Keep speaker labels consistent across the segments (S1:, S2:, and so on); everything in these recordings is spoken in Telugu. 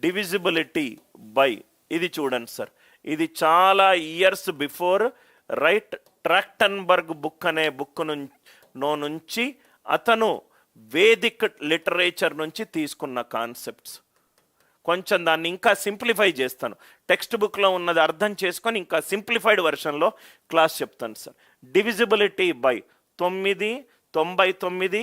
S1: డివిజిబిలిటీ బై, ఇది చూడండి సార్, ఇది చాలా ఇయర్స్ బిఫోర్ రైట్ ట్రాక్టన్బర్గ్ బుక్ అనే బుక్ నుంచి అతను వేదిక్ లిటరేచర్ నుంచి తీసుకున్న కాన్సెప్ట్స్. కొంచెం దాన్ని ఇంకా సింప్లిఫై చేస్తాను, టెక్స్ట్ బుక్లో ఉన్నది అర్థం చేసుకొని ఇంకా సింప్లిఫైడ్ వెర్షన్లో క్లాస్ చెప్తాను సార్. Divisibility by 9, 99,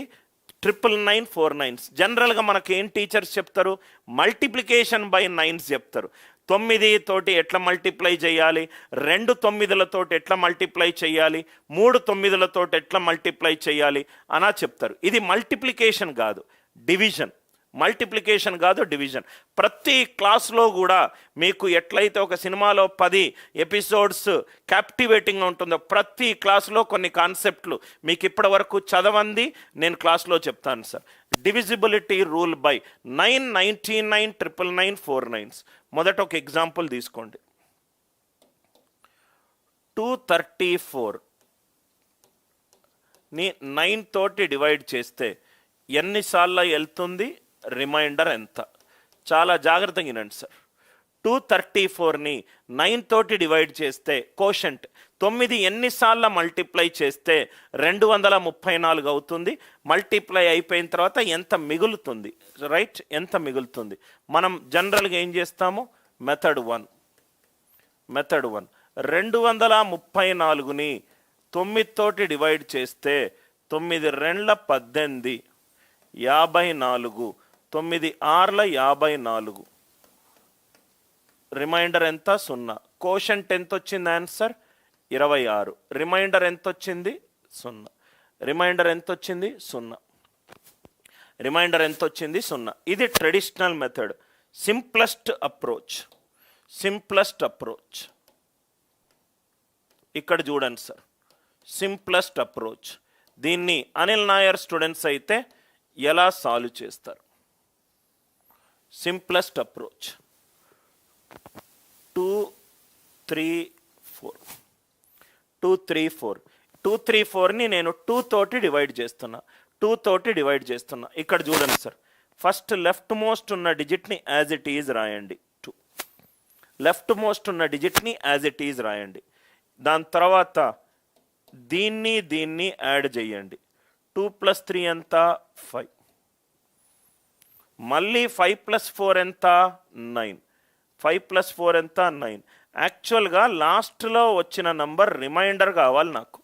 S1: 99949. జనరల్గా మనకి ఏం టీచర్స్ చెప్తారు, మల్టిప్లికేషన్ బై 9s చెప్తారు. 9 తోటి ఎట్లా మల్టిప్లై చేయాలి, 2 9లతోటి ఎట్లా మల్టిప్లై చేయాలి, 3 9లతోటి ఎట్లా మల్టిప్లై చేయాలి అలా చెప్తారు. ఇది మల్టిప్లికేషన్ కాదు, డివిజన్. మల్టిప్లికేషన్ కాదు, డివిజన్. ప్రతి క్లాస్లో కూడా మీకు ఎట్లయితే ఒక సినిమాలో 10 ఎపిసోడ్స్ క్యాప్టివేటింగ్గా ఉంటుందో, ప్రతి క్లాస్లో కొన్ని కాన్సెప్ట్లు మీకు ఇప్పటి వరకు చదవండి నేను క్లాస్లో చెప్తాను సార్. Divisibility rule by 9, 99, 99949. మొదట ఒక ఎగ్జాంపుల్ తీసుకోండి. 234ని 9 తోటి డివైడ్ చేస్తే ఎన్నిసార్లు వెళ్తుంది, రిమైండర్ ఎంత? చాలా జాగ్రత్తగా వినండి సార్. 234ని 9 తోటి డివైడ్ చేస్తే కోషంట్ 9 ఎన్నిసార్లు మల్టిప్లై చేస్తే 234 అవుతుంది. మల్టిప్లై అయిపోయిన తర్వాత ఎంత మిగులుతుంది, రైట్, ఎంత మిగులుతుంది? మనం జనరల్గా ఏం చేస్తాము, మెథడ్ 1. 234ని 9 తోటి డివైడ్ చేస్తే 9 2 18, 54, 9 6 54. రిమైండర్ ఎంత, 0. కోషంట్ ఎంత వచ్చింది, ఆన్సర్ 26. రిమైండర్ ఎంత వచ్చింది, 0. రిమైండర్ ఎంత వచ్చింది, 0. రిమైండర్ ఎంత వచ్చింది, 0. ఇది ట్రెడిషనల్ మెథడ్, సింప్లెస్ట్ అప్రోచ్. ఇక్కడ చూడండి సార్, సింప్లెస్ట్ అప్రోచ్. దీన్ని అనిల్ నాయర్ స్టూడెంట్స్ అయితే ఎలా సాల్వ్ చేస్తారు? సింప్లెస్ట్ అప్రోచ్ 234ని నేను 2 తోటి డివైడ్ చేస్తున్నా. ఇక్కడ చూడండి సార్, ఫస్ట్ లెఫ్ట్ మోస్ట్ ఉన్న డిజిట్ని యాజ్ ఇట్ ఈజ్ రాయండి. 2 లెఫ్ట్ మోస్ట్ ఉన్న డిజిట్ని యాజ్ ఇట్ ఈజ్ రాయండి. దాని తర్వాత దీన్ని యాడ్ చేయండి. 2 + 3 ఎంత, 5. మళ్ళీ 5 + 4 ఎంత, 9. 5 + 4 ఎంత, 9. యాక్చువల్గా లాస్ట్లో వచ్చిన నంబర్ రిమైండర్ కావాలి నాకు.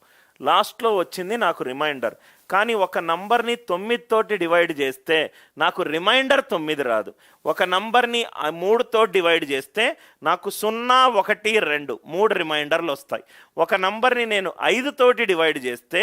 S1: లాస్ట్లో వచ్చింది నాకు రిమైండర్. కానీ ఒక నంబర్ని 9 తోటి డివైడ్ చేస్తే నాకు రిమైండర్ 9 రాదు. ఒక నంబర్ని 3 తోటి డివైడ్ చేస్తే నాకు 0, 1, 2 3 రిమైండర్లు వస్తాయి. ఒక నంబర్ని నేను 5 తోటి డివైడ్ చేస్తే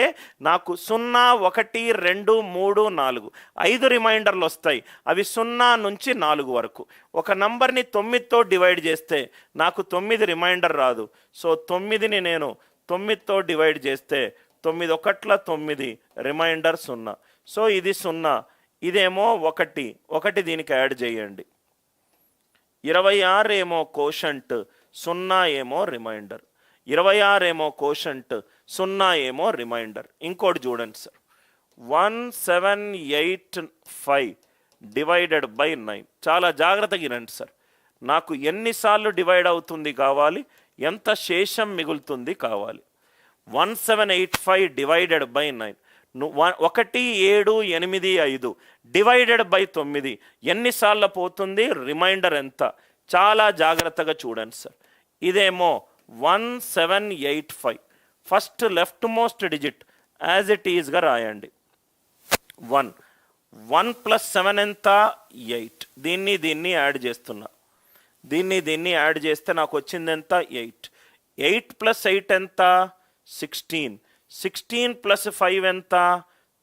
S1: నాకు 0, 1, 2, 3, 4 5 రిమైండర్లు వస్తాయి. అవి 0 నుంచి 4 వరకు. ఒక నంబర్ని 9 తోటి డివైడ్ చేస్తే నాకు 9 రిమైండర్ రాదు. సో 9ని నేను 9 తోటి డివైడ్ చేస్తే 9 1 9 రిమైండర్ 0. సో ఇది 0, ఇదేమో 1 దీనికి యాడ్ చేయండి. 26 ఏమో కోషంట్, 0 ఏమో రిమైండర్. 26 ఏమో కోషంట్, 0 ఏమో రిమైండర్. ఇంకోటి చూడండి సార్, 1785 డివైడెడ్ బై 9. చాలా జాగ్రత్తగా వినండి సార్, నాకు ఎన్నిసార్లు డివైడ్ అవుతుంది కావాలి, ఎంత శేషం మిగులుతుంది కావాలి. 1785 డివైడెడ్ బై 9. 1785 డివైడెడ్ బై 9 ఎన్నిసార్లు పోతుంది, రిమైండర్ ఎంత? చాలా జాగ్రత్తగా చూడండి సార్. ఇదేమో 1785. First left most digit as it ఈజ్గా రాయండి. 1 + 7 ఎంత, 8. దీన్ని యాడ్ చేస్తున్నా. దీన్ని యాడ్ చేస్తే నాకు వచ్చింది ఎంత, 8. 8 + 8 ఎంత, 16. 16 + 5 ఎంత,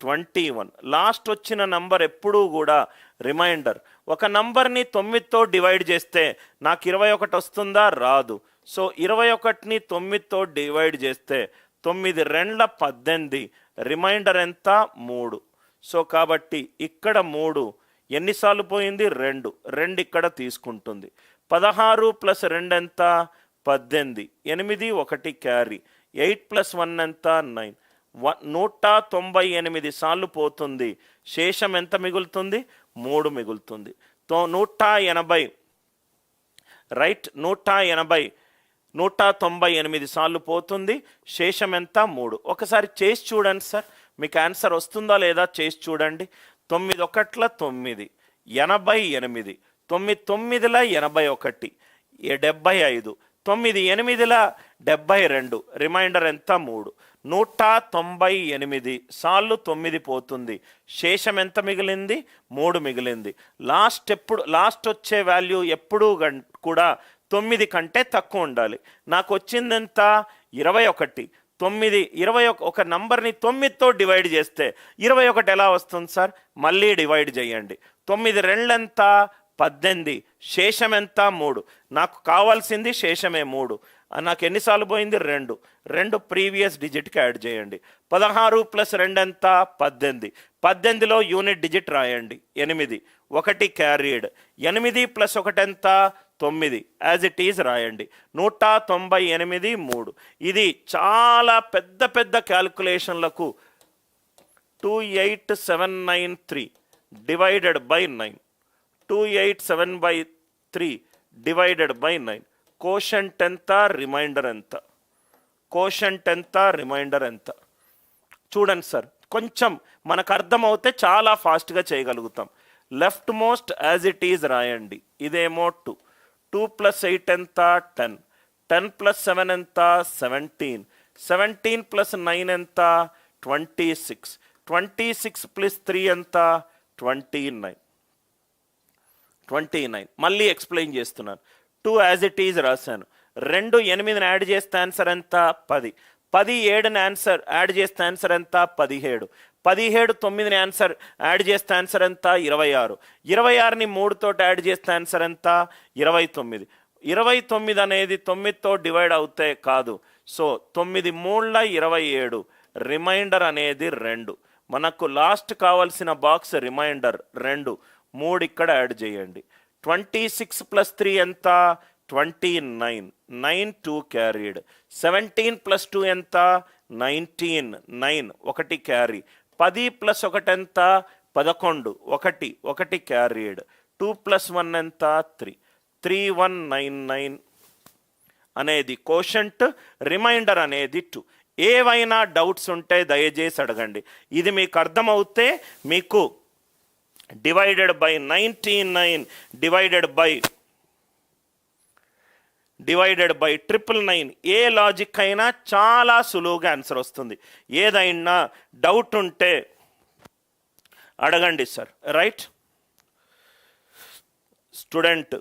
S1: 21. లాస్ట్ వచ్చిన నంబర్ ఎప్పుడూ కూడా రిమైండర్. ఒక నంబర్ని 9తో డివైడ్ చేస్తే నాకు 21 వస్తుందా, రాదు. సో 21ని 9తో డివైడ్ చేస్తే 9 2 18, రిమైండర్ ఎంత, 3. సో కాబట్టి ఇక్కడ 3 ఎన్నిసార్లు పోయింది, 2 ఇక్కడ తీసుకుంటుంది. 16 + 2 ఎంత, 18. 8 1 క్యారీ. 8 + 1 ఎంత, 9. 198 సార్లు పోతుంది. శేషం ఎంత మిగులుతుంది, 3 మిగులుతుంది. 180 రైట్ 198 సార్లు పోతుంది. శేషం ఎంత? 3. ఒకసారి చేసి చూడండి సార్, మీకు ఆన్సర్ వస్తుందా లేదా చేసి చూడండి. 9 1 9, 88, 9 9 81, 75, 9 8 72, రిమైండర్ ఎంత? 3. 198 సార్లు 9 పోతుంది. శేషం ఎంత మిగిలింది? 3 మిగిలింది. లాస్ట్ వచ్చే వాల్యూ ఎప్పుడూ కూడా 9 కంటే తక్కువ ఉండాలి. నాకు వచ్చింది ఎంత? 21. 21 ఒక నంబర్ని 9తో డివైడ్ చేస్తే 21 ఎలా వస్తుంది సార్? మళ్ళీ డివైడ్ చేయండి. 9 2 ఎంత? 18. శేషం ఎంత? 3. నాకు కావాల్సింది శేషమే 3. నాకు ఎన్నిసార్లు పోయింది? 2. 2 ప్రీవియస్ డిజిట్కి యాడ్ చేయండి. 16 + 2 ఎంత? 18. 18లో యూనిట్ డిజిట్ రాయండి. 8. 1 క్యారీడ్. 8 + 1 ఎంత? 9. యాజ్ ఇట్ ఈజ్ రాయండి. 198 3. ఇది చాలా పెద్ద క్యాల్కులేషన్లకు 28793 divided by 9. 287/3 divided by 9. Quotient ఎంత? రిమైండర్ ఎంత? కోషంట్ ఎంత? రిమైండర్ ఎంత? చూడండి సార్, కొంచెం మనకు అర్థమవుతే చాలా ఫాస్ట్గా చేయగలుగుతాం. Left most as it is రాయండి. ఇదేమో 2. 2 + 8 ఎంత? 10. 10 + 7 ఎంత? 17. 17 + 9 ఎంత? 26. 26 + 3 ఎంత? 29. 29. మళ్ళీ ఎక్స్ప్లెయిన్ చేస్తున్నాను. 2 యాజ్ ఇట్ ఈజ్ రాశాను. 2 8ని యాడ్ చేస్తే ఆన్సర్ ఎంత? 10. 10 7ని ఆన్సర్ యాడ్ చేస్తే ఆన్సర్ ఎంత? 17. 17 9ని ఆన్సర్ యాడ్ చేస్తే ఆన్సర్ ఎంత? 26. 26ని 3తో యాడ్ చేస్తే ఆన్సర్ ఎంత? 29. 29 అనేది 9తో డివైడ్ అవుతే కాదు. సో 9 3 27. రిమైండర్ అనేది 2. మనకు లాస్ట్ కావాల్సిన బాక్స్ రిమైండర్ 2. 3 ఇక్కడ యాడ్ చేయండి. 26 + 3 ఎంత? 29. 9 2 క్యారీడ్. 17 + 2 ఎంత? 19. 9 1 క్యారీ. 10 + 1 ఎంత? 11. 1 క్యారీడ్. 2 + 1 ఎంత? 3. 3199 అనేది కోషంట్. రిమైండర్ అనేది 2. ఏవైనా డౌట్స్ ఉంటే దయచేసి అడగండి. ఇది మీకు అర్థమవుతే మీకు divided by 99 divided by 999 A logic అయినా చాలా సులువుగా ఆన్సర్ వస్తుంది. ఏదైనా డౌట్ ఉంటే అడగండి sir. Right student,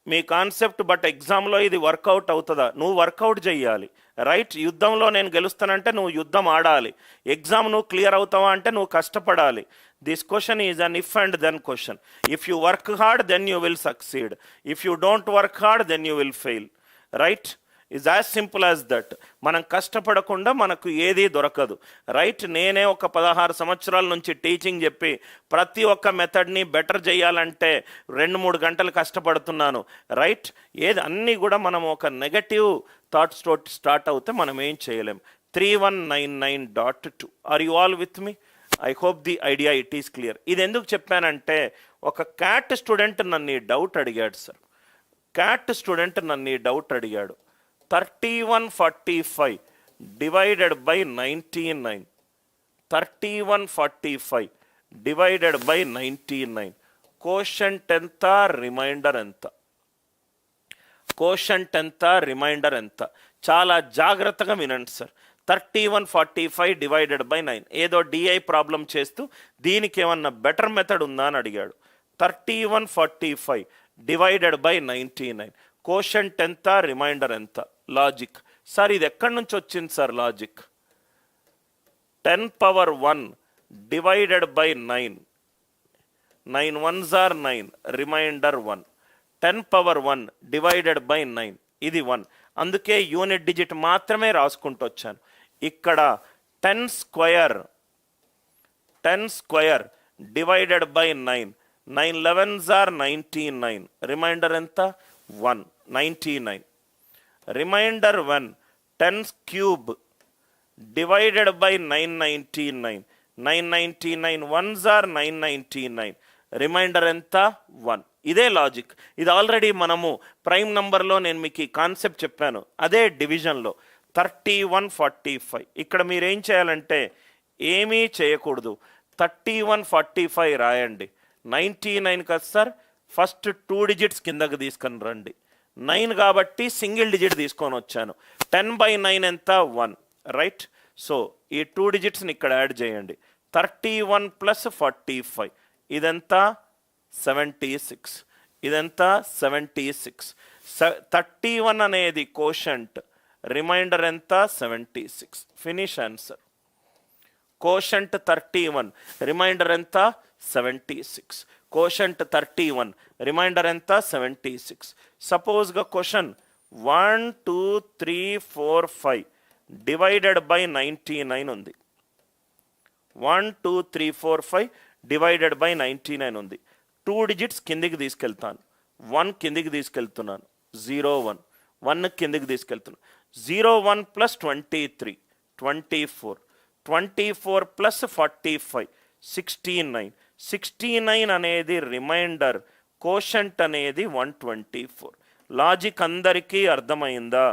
S1: me concept but ఎగ్జామ్లో ఇది వర్కౌట్ అవుతుందా? నువ్వు వర్కౌట్ చేయాలి. రైట్, యుద్ధంలో నేను గెలుస్తానంటే నువ్వు యుద్ధం ఆడాలి. ఎగ్జామ్ నువ్వు క్లియర్ అవుతావా అంటే నువ్వు కష్టపడాలి. This question is an if and then question. If you work hard then you will succeed. If you don't work hard then you will fail. Right, is as simple as that. మనం కష్టపడకుండా మనకు ఏదీ దొరకదు. రైట్, నేనే ఒక 16 సంవత్సరాల నుంచి టీచింగ్ చెప్పి ప్రతి ఒక్క మెథడ్ని బెటర్ చేయాలంటే 2-3 గంటలు కష్టపడుతున్నాను. రైట్, అన్నీ కూడా మనం ఒక నెగటివ్ థాట్స్ తోటి స్టార్ట్ అవుతే మనం ఏం చేయలేం. 3199.2. Are you all with me? I hope the idea it is clear. ఇది ఎందుకు చెప్పానంటే ఒక క్యాట్ స్టూడెంట్ నన్ను డౌట్ అడిగాడు సార్. క్యాట్ స్టూడెంట్ నన్ను డౌట్ అడిగాడు. 3145 divided by 99. 3145 divided by 99. Quotient ఎంత? రిమైండర్ ఎంత? కోషంట్ ఎంత? రిమైండర్ ఎంత? చాలా జాగ్రత్తగా వినండి సార్. 3145 divided by 9. ఏదో డిఐ ప్రాబ్లం చేస్తూ దీనికి ఏమన్నా బెటర్ మెథడ్ ఉందా అని అడిగాడు. 3145 డివైడెడ్ బై 99. కోషంట్ ఎంత? రిమైండర్ ఎంత? లాజిక్ సార్, ఇది ఎక్కడి నుంచి వచ్చింది sir logic? 10^1 divided by 9. 9 1s are 9. Remainder 1. 10^1 divided by 9. ఇది 1. అందుకే యూనిట్ డిజిట్ మాత్రమే రాసుకుంటూ వచ్చాను. ఇక్కడ 10 square divided by 9. 9 11s are 99. Remainder ఎంత? 1. 99. Remainder 1. 10 cube divided by 999. 999 1s are 999. Remainder ఎంత 1. ఇదే లాజిక్. ఇది ఆల్రెడీ మనము ప్రైమ్ నంబర్లో నేను మీకు ఈ కాన్సెప్ట్ చెప్పాను. అదే డివిజన్లో 3145. ఇక్కడ మీరు ఏం చేయాలంటే ఏమీ చేయకూడదు, 3145 రాయండి. 99 కదా సార్, ఫస్ట్ 2 డిజిట్స్ కిందకి తీసుకొని రండి. 9 కాబట్టి సింగిల్ డిజిట్ తీసుకొని వచ్చాను. 10/9 ఎంత 1, రైట్. సో ఈ 2 డిజిట్స్ని ఇక్కడ యాడ్ చేయండి. 31 + 45 ఇదంతా 76, ఇదంతా 76. 31 అనేది కోషంట్, రిమైండర్ ఎంత 76. Finish answer. కోషంట్ 31, రిమైండర్ ఎంత 76. కోషంట్ 31, రిమైండర్ ఎంత 76. సపోజ్గా క్వశ్చన్ 1 2 3 4 5 డివైడెడ్ బై 99 ఉంది. 1 2 3 4 5 డివైడెడ్ బై 99 ఉంది. 2 డిజిట్స్ కిందికి తీసుకెళ్తాను. 1 కిందికి తీసుకెళ్తున్నాను. 0 1, 1 కిందికి తీసుకెళ్తున్నాను. 0 1 + 23 24, 24 + 45 69. 69 అనేది రిమైండర్, కోషంట్ అనేది 124. లాజిక్ అందరికీ అర్థమైందా?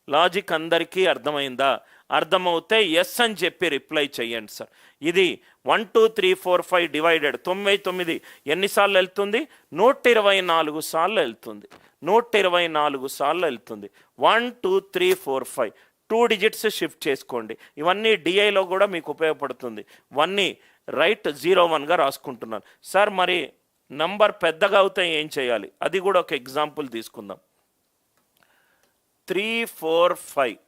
S1: లాజిక్ అందరికీ అర్థమైందా? అర్థమవుతే ఎస్ అని చెప్పి రిప్లై చేయండి సార్. ఇది 1 2 3 4 5 డివైడెడ్ 99 ఎన్నిసార్లు వెళ్తుంది? 124 సార్లు వెళ్తుంది. 124 సార్లు వెళ్తుంది. 1 2 3 4 5 2 డిజిట్స్ షిఫ్ట్ చేసుకోండి. ఇవన్నీ డిఐలో కూడా మీకు ఉపయోగపడుతుంది. ఇవన్నీ రైట్ 01గా రాసుకుంటున్నాను సార్. మరి నంబర్ పెద్దగా అవుతే ఏం చేయాలి? అది కూడా ఒక ఎగ్జాంపుల్ తీసుకుందాం. 3 4 5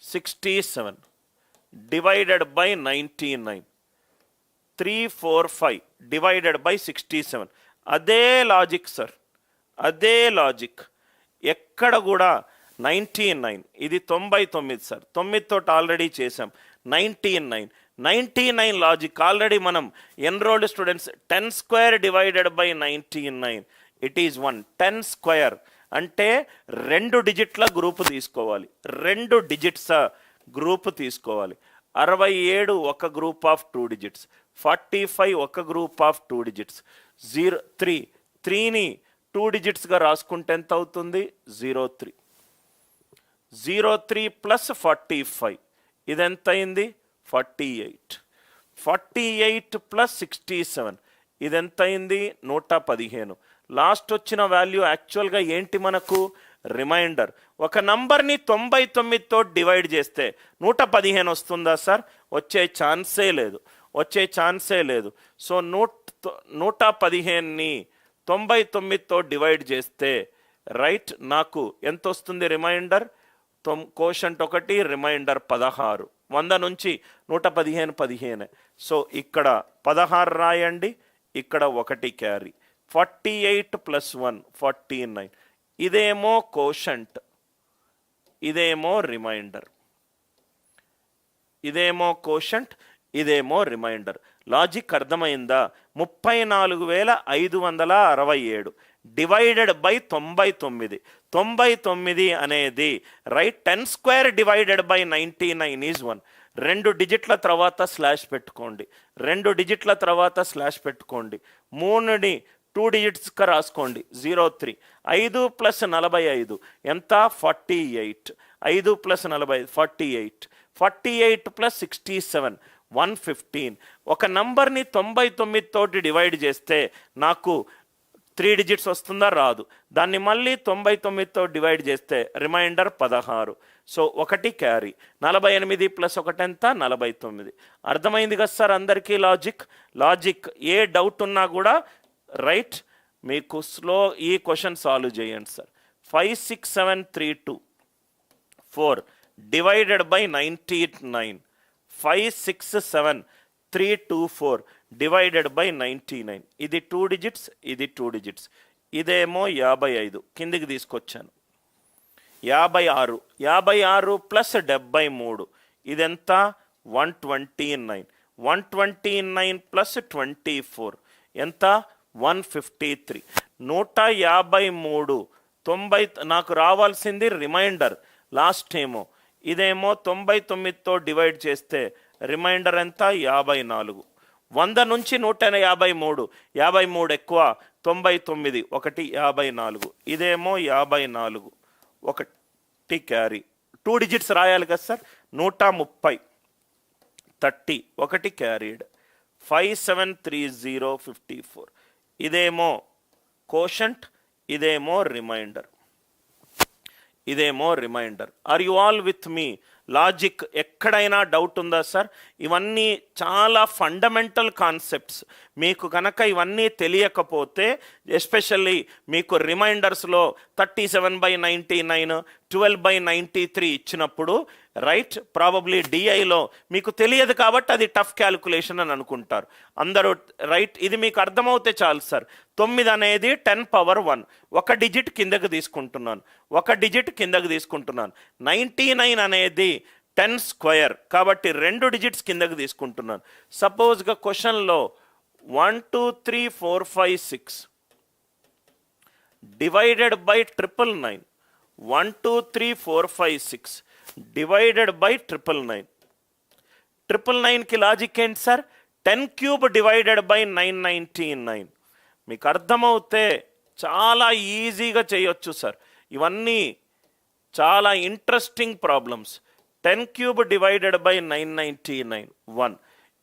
S1: 67 డివైడెడ్ బై 99. 3 4 5 divided by 67. అదే లాజిక్ సార్, అదే లాజిక్. ఎక్కడ కూడా 99, ఇది 99 సార్. 9 ఆల్రెడీ చేసాం. 99 లాజిక్ ఆల్రెడీ మనం enrolled students 10 square divided by 99 it is 1. 10 square అంటే 2 డిజిట్ల గ్రూప్ తీసుకోవాలి. 2 డిజిట్స్ గ్రూప్ తీసుకోవాలి. 67 ఒక గ్రూప్ ఆఫ్ 2 డిజిట్స్. 45 ఒక గ్రూప్ ఆఫ్ 2 డిజిట్స్. 3ని 2 డిజిట్స్గా రాసుకుంటే ఎంత అవుతుంది? 03. 03 + 45 ఇది ఎంత అయింది? 48. 48 + 67 ఇది ఎంత అయింది? 115. లాస్ట్ వచ్చిన వాల్యూ యాక్చువల్గా ఏంటి మనకు? రిమైండర్. ఒక నంబర్ని 99తో డివైడ్ చేస్తే 115 వస్తుందా సార్? వచ్చే ఛాన్సే లేదు, వచ్చే ఛాన్సే లేదు. సో 115ని 99తో డివైడ్ చేస్తే రైట్ నాకు ఎంత వస్తుంది? Reminder quotient 1, reminder 16. 100 నుంచి 115 15. సో ఇక్కడ 16 రాయండి, ఇక్కడ 1 క్యారీ. 48 + 1 49. ఇదేమో కోషంట్, ఇదేమో రిమైండర్. ఇదేమో కోషంట్, ఇదేమో రిమైండర్. లాజిక్ అర్థమైందా? 34,567 డివైడెడ్ బై 99. 99 అనేది right 10 square divided by 99 is 1. 2 డిజిట్ల తర్వాత స్లాష్ పెట్టుకోండి. 2 డిజిట్ల తర్వాత స్లాష్ పెట్టుకోండి. 3ని 2 డిజిట్స్గా రాసుకోండి. 03. 5 + 45 ఎంత? 48. 5 + 45 48. 48 + 67 115. ఒక నంబర్ని 99 తోటి డివైడ్ చేస్తే నాకు 3 డిజిట్స్ వస్తుందా? రాదు. దాన్ని మళ్ళీ 99తో డివైడ్ చేస్తే రిమైండర్ 16. So 1 carry. 48 + 1 ఎంత? 49. అర్థమైంది కదా సార్ అందరికీ లాజిక్? లాజిక్ ఏ డౌట్ ఉన్నా కూడా రైట్ మీకు స్లో ఈ క్వశ్చన్ సాల్వ్ చేయండి sir. 56732 4 divided by 99. 567,324 divided by 99. ఇది 2 డిజిట్స్, ఇది 2 డిజిట్స్. ఇదేమో 55 కిందికి తీసుకొచ్చాను. 56. 56 + 73 ఇదెంత? 129. 129 + 24 ఎంత? 153. 153. 90 నాకు రావాల్సింది రిమైండర్. లాస్ట్ ఏమో ఇదేమో 99తో డివైడ్ చేస్తే రిమైండర్ ఎంత? 54. 100 నుంచి 153, 53 ఎక్కువ 99, 1 54, ఇదేమో 54, 1 క్యారీ. 2 డిజిట్స్ రాయాలి కదా సార్. 130, 30, 1 క్యారీడ్. 573054, ఇదేమో కోషంట్, ఇదేమో రిమైండర్, ఇదేమో remainder. Are you all with me? Logic ఎక్కడైనా డౌట్ ఉందా సార్? ఇవన్నీ చాలా ఫండమెంటల్ కాన్సెప్ట్స్. మీకు కనుక ఇవన్నీ తెలియకపోతే, ఎస్పెషల్లీ మీకు రిమైండర్స్లో 37/99, 12/93 ఇచ్చినప్పుడు, రైట్, ప్రాబబ్లీ డిఐలో మీకు తెలియదు కాబట్టి అది టఫ్ క్యాలిక్యులేషన్ అని అనుకుంటారు అందరూ, రైట్. ఇది మీకు అర్థమవుతే చాలు సార్. 9 అనేది 10 పవర్ 1, 1 డిజిట్ కిందకు తీసుకుంటున్నాను, 1 డిజిట్ కిందకు తీసుకుంటున్నాను. 99 అనేది 10 స్క్వేర్ కాబట్టి 2 డిజిట్స్ కిందకు తీసుకుంటున్నాను. సపోజ్గా క్వశ్చన్లో 1 2 3 4 5 6 డివైడెడ్ బై 999, 1 2 3 4 5 6 డివైడెడ్ బై 999. 999కి లాజిక్ ఏంటి సార్? 10 cube divided by 999. మీకు అర్థమవుతే చాలా ఈజీగా చేయొచ్చు సార్. ఇవన్నీ చాలా interesting problems. 10 cube divided by 999, 1.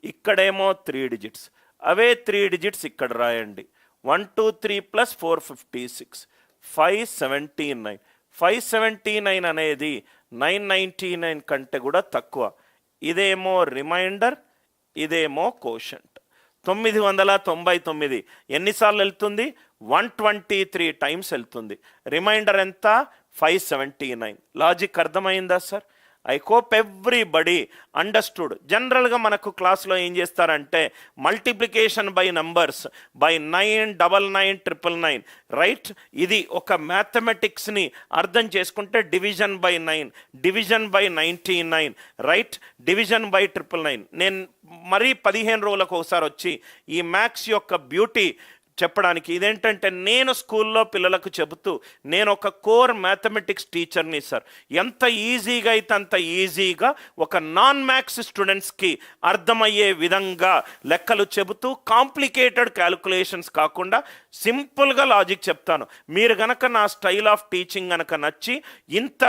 S1: ఇక్కడేమో 3 డిజిట్స్, అవే 3 డిజిట్స్ ఇక్కడ రాయండి. 1 2 3 ప్లస్ 456, 579. 579 అనేది 999 కంటే కూడా తక్కువ. ఇదేమో రిమైండర్, ఇదేమో కోషంట్. 999 ఎన్నిసార్లు వెళ్తుంది? 123 టైమ్స్ వెళ్తుంది. రిమైండర్ ఎంత? 579. లాజిక్ అర్థమైందా sir? I hope everybody understood. జనరల్గా మనకు క్లాస్లో ఏం చేస్తారంటే multiplication by numbers by 9 99 999, right. ఇది ఒక మ్యాథమెటిక్స్ని అర్థం చేసుకుంటే division by 9, division by 99, right, division by 999. నేను మరీ 15 రోజులకు ఒకసారి వచ్చి ఈ మ్యాథ్స్ యొక్క బ్యూటీ చెప్పడానికి, ఇదేంటంటే నేను స్కూల్లో పిల్లలకు చెబుతూ నేను ఒక కోర్ మ్యాథమెటిక్స్ టీచర్ని సార్. ఎంత ఈజీగా అయితే అంత ఈజీగా ఒక నాన్ మ్యాథ్స్ స్టూడెంట్స్కి అర్థమయ్యే విధంగా లెక్కలు చెబుతూ కాంప్లికేటెడ్ క్యాలిక్యులేషన్స్ కాకుండా సింపుల్గా లాజిక్ చెప్తాను. మీరు గనక నా స్టైల్ ఆఫ్ టీచింగ్ గనక నచ్చి ఇంత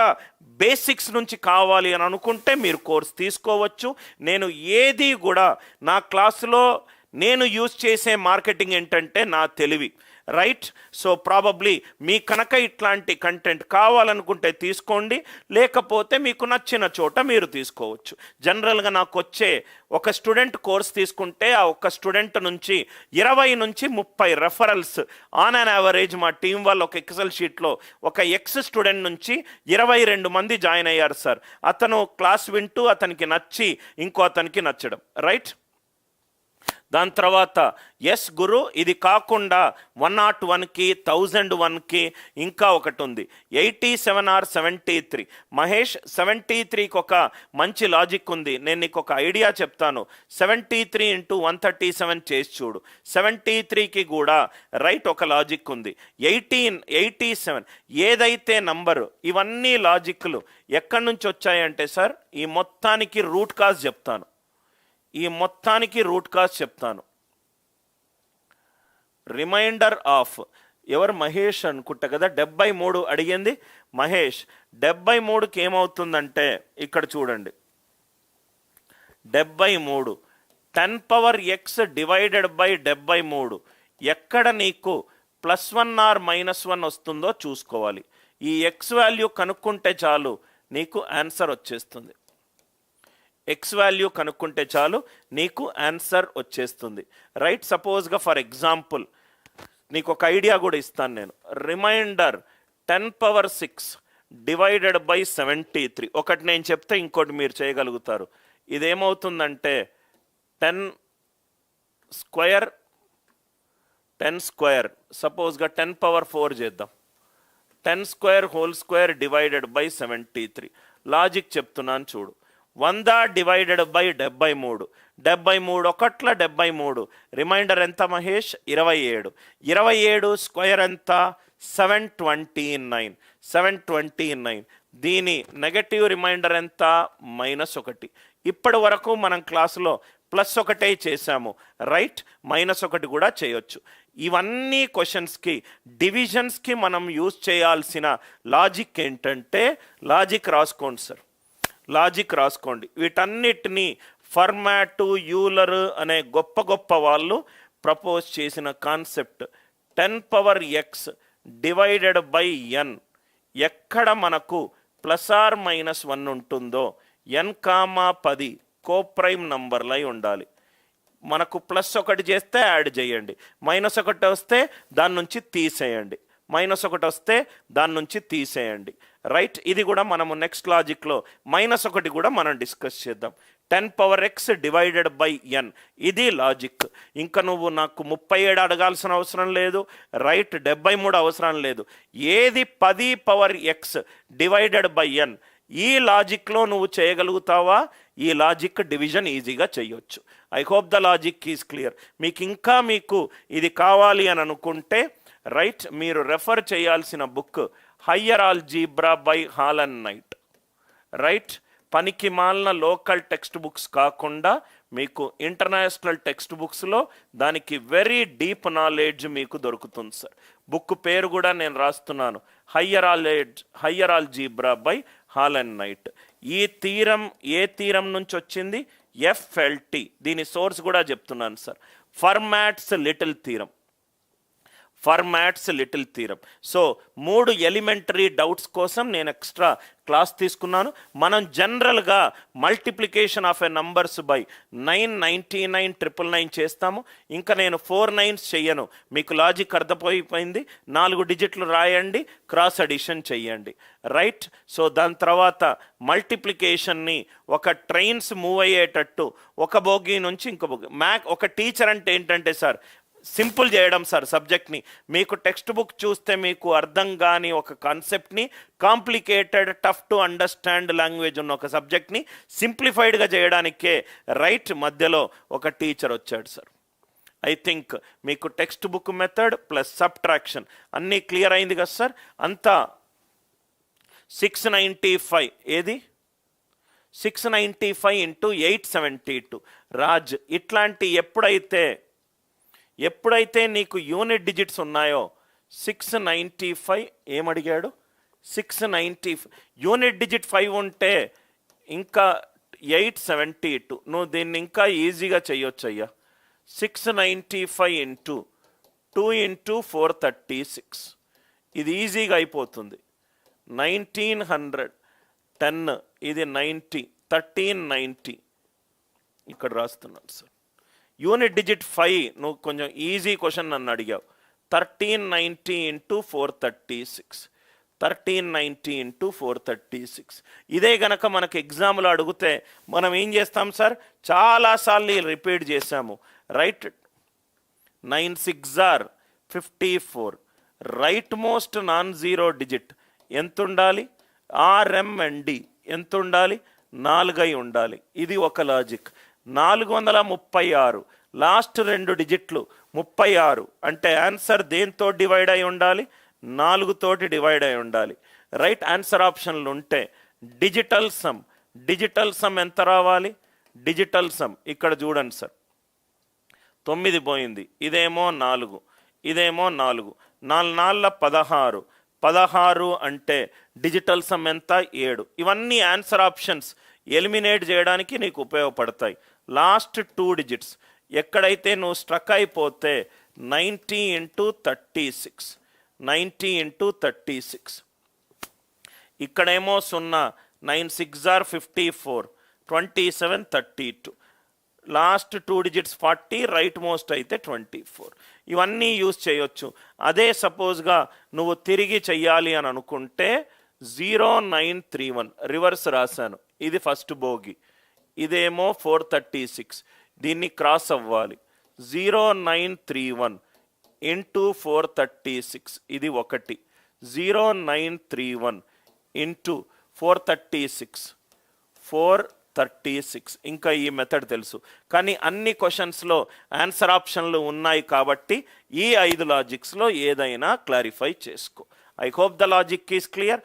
S1: బేసిక్స్ నుంచి కావాలి అని అనుకుంటే మీరు కోర్స్ తీసుకోవచ్చు. నేను ఏది కూడా నా క్లాసులో నేను యూజ్ చేసే మార్కెటింగ్ ఏంటంటే నా తెలివి, రైట్. సో ప్రాబబ్లీ మీ కనుక ఇట్లాంటి కంటెంట్ కావాలనుకుంటే తీసుకోండి, లేకపోతే మీకు నచ్చిన చోట మీరు తీసుకోవచ్చు. జనరల్గా నాకు వచ్చే ఒక స్టూడెంట్ కోర్స్ తీసుకుంటే ఆ ఒక్క స్టూడెంట్ నుంచి 20 నుంచి 30 రెఫరల్స్ ఆన్ అన్ యావరేజ్ మా టీం వాళ్ళు ఒక ఎక్సెల్ షీట్లో ఒక ఎక్స్ స్టూడెంట్ నుంచి 22 మంది జాయిన్ అయ్యారు సార్. అతను క్లాస్ వింటూ అతనికి నచ్చి ఇంకో అతనికి నచ్చడం, రైట్. దాని తర్వాత ఎస్ గురు, ఇది కాకుండా 101కి 1001కి ఇంకా ఒకటి ఉంది, 87 or 73. మహేష్, 73కి ఒక మంచి లాజిక్ ఉంది. నేను నీకు ఒక ఐడియా చెప్తాను. 73 × 137 చేసి చూడు. 73కి కూడా రైట్ ఒక లాజిక్ ఉంది. 87 ఏదైతే నంబరు, ఇవన్నీ లాజిక్లు ఎక్కడి నుంచి వచ్చాయంటే సార్, ఈ మొత్తానికి రూట్ కాజ్ చెప్తాను. చెప్తాను. రిమైండర్ ఆఫ్ ఎవరు? మహేష్ అనుకుంటా కదా. 73 అడిగింది మహేష్. 73కి ఏమవుతుందంటే ఇక్కడ చూడండి, 73 10 పవర్ x డివైడెడ్ బై 73. ఎక్కడ నీకు +1 or -1 వస్తుందో చూసుకోవాలి. ఈ x వాల్యూ కనుక్కుంటే చాలు నీకు ఆన్సర్ వచ్చేస్తుంది. రైట్. సపోజ్గా ఫర్ ఎగ్జాంపుల్ నీకు ఒక ఐడియా కూడా ఇస్తాను నేను. Remainder 10 power 6 divided by 73. ఒకటి నేను చెప్తే ఇంకోటి మీరు చేయగలుగుతారు. ఇదేమవుతుందంటే 10 స్క్వేర్, సపోజ్గా 10 పవర్ 4 చేద్దాం. 10 square whole square divided by 73. Logic చెప్తున్నాను చూడు. 100 డివైడెడ్ బై 73. 73 ఒకట్ల 73. రిమైండర్ ఎంత మహేష్? 27. 27 స్క్వేర్ ఎంత? 729. దీని నెగటివ్ రిమైండర్ ఎంత? -1. ఇప్పటి వరకు మనం క్లాసులో ప్లస్ ఒకటే చేసాము, రైట్, -1 కూడా చేయొచ్చు. ఇవన్నీ క్వశ్చన్స్కి డివిజన్స్కి మనం యూజ్ చేయాల్సిన లాజిక్ ఏంటంటే, లాజిక్ రాసుకోండి సార్, లాజిక్ రాసుకోండి. వీటన్నిటినీ ఫర్మాటు, యూలర్ అనే గొప్ప గొప్ప వాళ్ళు ప్రపోజ్ చేసిన concept 10⁻x divided by n ఎక్కడ మనకు +or-1 ఉంటుందో n,10 కోప్రైమ్ నంబర్లై ఉండాలి. మనకు +1 చేస్తే యాడ్ చేయండి, -1 వస్తే దాని నుంచి తీసేయండి, -1 వస్తే దాని నుంచి తీసేయండి, రైట్. ఇది కూడా మనము నెక్స్ట్ లాజిక్లో -1 కూడా మనం డిస్కస్ చేద్దాం. 10⁻x డివైడెడ్ బై n ఇది లాజిక్. ఇంకా నువ్వు నాకు 37 అడగాల్సిన అవసరం లేదు, రైట్, 73 అవసరం లేదు. ఏది 10⁻x డివైడెడ్ బై n ఈ లాజిక్లో నువ్వు చేయగలుగుతావా? ఈ లాజిక్ డివిజన్ ఈజీగా చేయొచ్చు. I hope the logic is clear. మీకు ఇది కావాలి అని అనుకుంటే, రైట్, మీరు రెఫర్ చేయాల్సిన book higher algebra by Hall and night, right. పనికి మాలిన లోకల్ టెక్స్ట్ బుక్స్ కాకుండా మీకు ఇంటర్నేషనల్ టెక్స్ట్ బుక్స్లో దానికి వెరీ డీప్ నాలెడ్జ్ మీకు దొరుకుతుంది సార్. బుక్ పేరు కూడా నేను రాస్తున్నాను, higher algebra by Hall and Knight. ఈ థీరం ఏ థీరం నుంచి వచ్చింది? FLT. దీని సోర్స్ కూడా చెప్తున్నాను sir, Fermat's little theorem. So 3 elementary doubts కోసం నేను ఎక్స్ట్రా క్లాస్ తీసుకున్నాను. మనం జనరల్గా multiplication of a numbers by 999 చేస్తాము. ఇంకా నేను 4 9s చెయ్యను. మీకు లాజిక్ అర్థమైపోయింది. 4 డిజిట్లు రాయండి, క్రాస్ అడిషన్ చెయ్యండి, రైట్. సో దాని తర్వాత మల్టిప్లికేషన్ని ఒక ట్రైన్స్ మూవ్ అయ్యేటట్టు ఒక బోగి నుంచి ఇంకో బోగి. ఒక టీచర్ అంటే ఏంటంటే సార్, సింపుల్ చేయడం సార్ సబ్జెక్ట్ని. మీకు టెక్స్ట్ బుక్ చూస్తే మీకు అర్థం కాని ఒక కాన్సెప్ట్ని, complicated, tough to understand language ఉన్న ఒక సబ్జెక్ట్ని సింప్లిఫైడ్గా చేయడానికే రైట్ మధ్యలో ఒక టీచర్ వచ్చాడు సార్. ఐ థింక్ మీకు text book method plus subtraction అన్నీ క్లియర్ అయింది కదా సార్. అంతా 695 ఏది 695 ఇంటూ 872 రాజ్. ఇట్లాంటి ఎప్పుడైతే నీకు యూనిట్ డిజిట్స్ ఉన్నాయో 695 ఏమడిగాడు? 695 యూనిట్ డిజిట్ 5 ఉంటే ఇంకా 872. నువ్వు దీన్ని ఇంకా ఈజీగా చేయొచ్చు అయ్యా. 695 ఇంటూ 2 ఇంటూ 436 ఇది ఈజీగా అయిపోతుంది. 1910 ఇది 90, 1390 ఇక్కడ రాస్తున్నాను సార్. యూనిట్ డిజిట్ 5 నువ్వు కొంచెం ఈజీ క్వశ్చన్ నన్ను అడిగావు. 1390 ఇంటూ 436, 1390 ఇంటూ 436. ఇదే గనక మనకు ఎగ్జామ్లో అడిగితే మనం ఏం చేస్తాం సార్? చాలాసార్లు రిపీట్ చేసాము, right. 9 6 are 54. Right most non zero digit ఎంత ఉండాలి? RMND ఎంత ఉండాలి? 4 ఉండాలి. ఇది ఒక లాజిక్. 436 లాస్ట్ 2 డిజిట్లు 36 అంటే ఆన్సర్ దేంతో డివైడ్ అయి ఉండాలి? 4 తోటి డివైడ్ అయి ఉండాలి, రైట్. ఆన్సర్ ఆప్షన్లు ఉంటే డిజిటల్ సమ్ ఎంత రావాలి? డిజిటల్ సమ్ ఇక్కడ చూడండి సార్, 9 పోయింది, ఇదేమో 4, ఇదేమో 4, 4 16, 16 అంటే డిజిటల్ సమ్ ఎంత? 7. ఇవన్నీ ఆన్సర్ ఆప్షన్స్ ఎలిమినేట్ చేయడానికి నీకు ఉపయోగపడతాయి. లాస్ట్ 2 డిజిట్స్ ఎక్కడైతే నువ్వు స్ట్రక్ అయిపోతే 90 ఇంటూ 36, 90 ఇంటూ 36. ఇక్కడేమో 0, 9 6 are 54, 27 32. Last 2 digits 40, right most అయితే 24. ఇవన్నీ యూజ్ చేయొచ్చు. అదే సపోజ్గా నువ్వు తిరిగి చెయ్యాలి అని అనుకుంటే 0931 రివర్స్ రాశాను, ఇది ఫస్ట్ బోగి, ఇదేమో 436, దీన్ని క్రాస్ అవ్వాలి. 0931 ఇంటూ 436 ఇది 1, 0931 ఇంటూ 436 ఇంకా ఈ మెథడ్ తెలుసు. కానీ అన్ని క్వశ్చన్స్లో ఆన్సర్ ఆప్షన్లు ఉన్నాయి కాబట్టి ఈ 5 లాజిక్స్లో ఏదైనా క్లారిఫై చేసుకో. I hope the logic is clear.